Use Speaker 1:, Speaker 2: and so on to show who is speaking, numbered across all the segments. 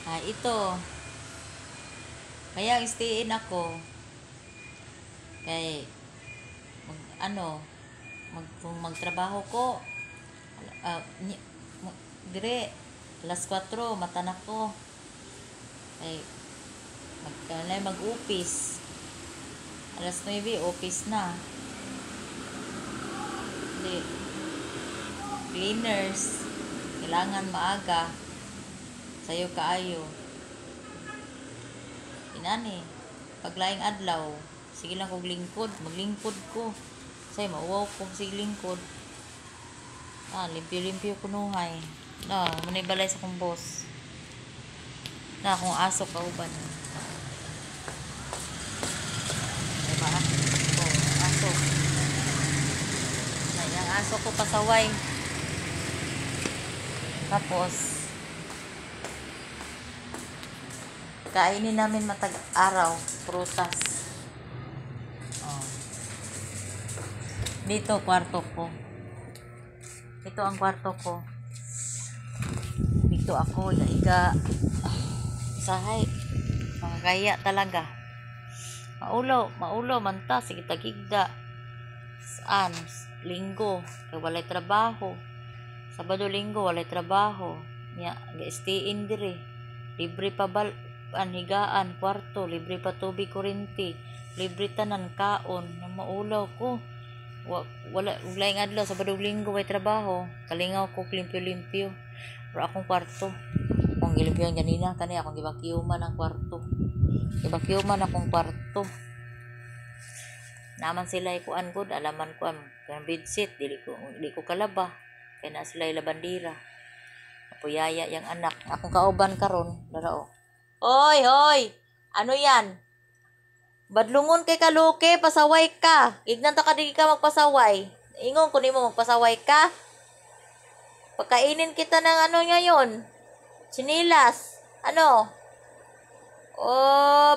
Speaker 1: Ito. Kaya stayin ako. Kay, mag, ano, kung magtrabaho ko, ah, ni, dire, alas 4, matanak ko. Kay, mag-upis. Alas 9, office na. Di, cleaners. Kailangan maaga. Sayo kaayo. Inani. Paglaing adlaw. Sige lang kog lingkod. Maglingkod ko. Say, mauwaw ko sige lingkod. Limpyo-limpyo kunuhay. Manibalay sa kong boss. Kung aso kauban. Diba? Aso. Yung aso ko pasaway. Tapos, kainin namin matag araw. Prutas. Dito, kwarto ko. Ito ang kwarto ko. Dito ako, naiga. Sahay. Makakaya talaga. Maulo, manta. Sige, tagigda. Saan? Linggo. Kaya walay trabaho. Sabado, linggo, walay trabaho. Ga-stayin dire. Libre pa higaan, kwarto. Libre pa tubig, kurinti. Libre tanan, kaon. Maulaw ko. Wala yung adlaw, sabado, linggo, way trabaho. Kalingaw ko, limpyo-limpyo. Pero akong kwarto. Akong gilimpyo ganina. Kani akong gibakyuman ang kwarto. Gibakyuman akong kwarto. Naman sila ikuan good, alaman ko ang bedsheet, di ko kalaba. Kaya na sila labandira. Apuyaya yung anak. Akong kauban karon, darao. Hoy! Ano yan? Badlungon kay kaluke, pasaway ka. Ignan ta ka di ka magpasaway. Ingon ko nimo magpasaway ka. Pagkainin kita ng ano ngayon. Sinilas. Ano?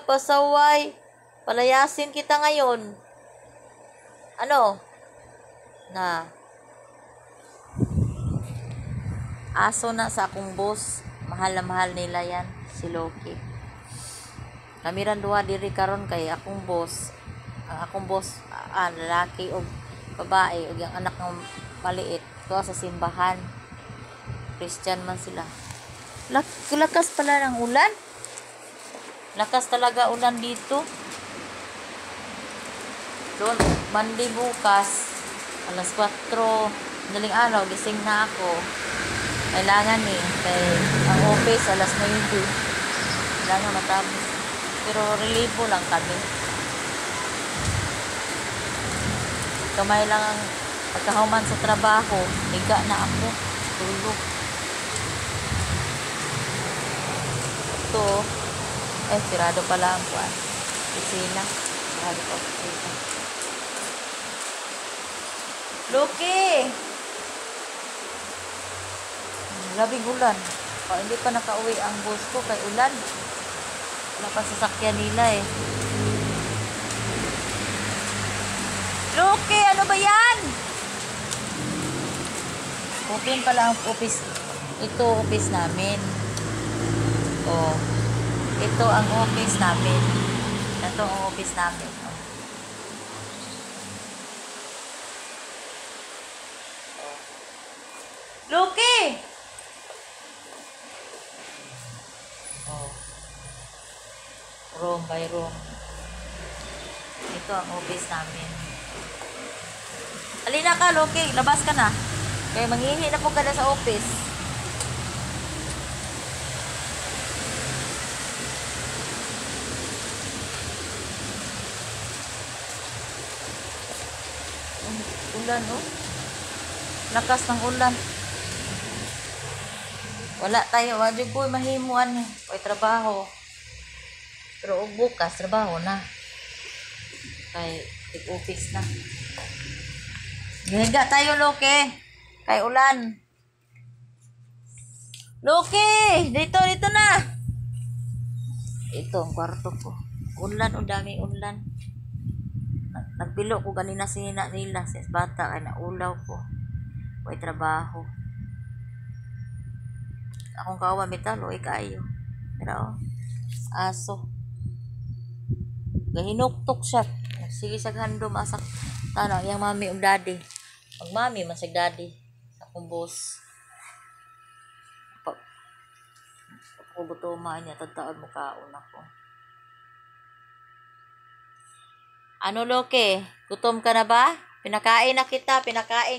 Speaker 1: Pasaway. Palayasin kita ngayon. Ano? Aso na sa akong boss. Mahal na mahal nila yan. Si Loki. Kami ran duha diri karon kay akong boss. Ang akong boss, lalaki o babae o yung anak ng maliit. Ito sa simbahan. Christian man sila. Lakas pala ng ulan. Lakas talaga ulan dito. Doon, Monday bukas, alas 4, daling araw, gising na ako. Kailangan kay ang office, alas 9. Kailangan matapos. Pero relibo lang kami. Kamay lang ang pagkahuman sa trabaho, higa na ako, tulog. Ito, sirado pala ang kuwan. Isina. Sirado pa kusina. Loki! Grabing ulan. Hindi pa nakauwi ang boss ko kay ulan. Wala pa sasakyan nila Loki, ano ba yan? Open pala ang office. Ito office namin. Ito ang office namin. Ito ang office namin. Loki! Room by room. Ito ang office namin. Alina ka, Loki. Labas ka na. Kaya manghihi na po ka na sa office. Ulan, lakas ng ulan. Wala tayo. Wala po mahimuan. May trabaho. Pero bukas, trabaho na. Kay office na. Gihiga tayo, Loki. Kay ulan. Loki! Dito na! Ito ang kwarto ko. Ulan, dami ulan. Nagpilo ko ganina sinina nila sa bata kay naulaw ko. May trabaho. Akong kawa metalo kayo. Pero, aso. Gahinuktok siya. Sige sa handom asak. Tano, yung mami o daddy. Pag mami, masig daddy. Akong boss. Ako butuma niya, tagtaon mo kaon ako. Ano, Loke? Gutom ka na ba? Pinakain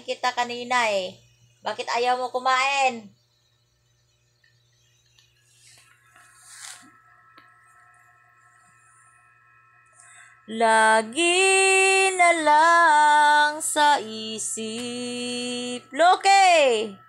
Speaker 1: kita kanina eh. Bakit ayaw mo kumain? Lagi na lang sa isip. Loke!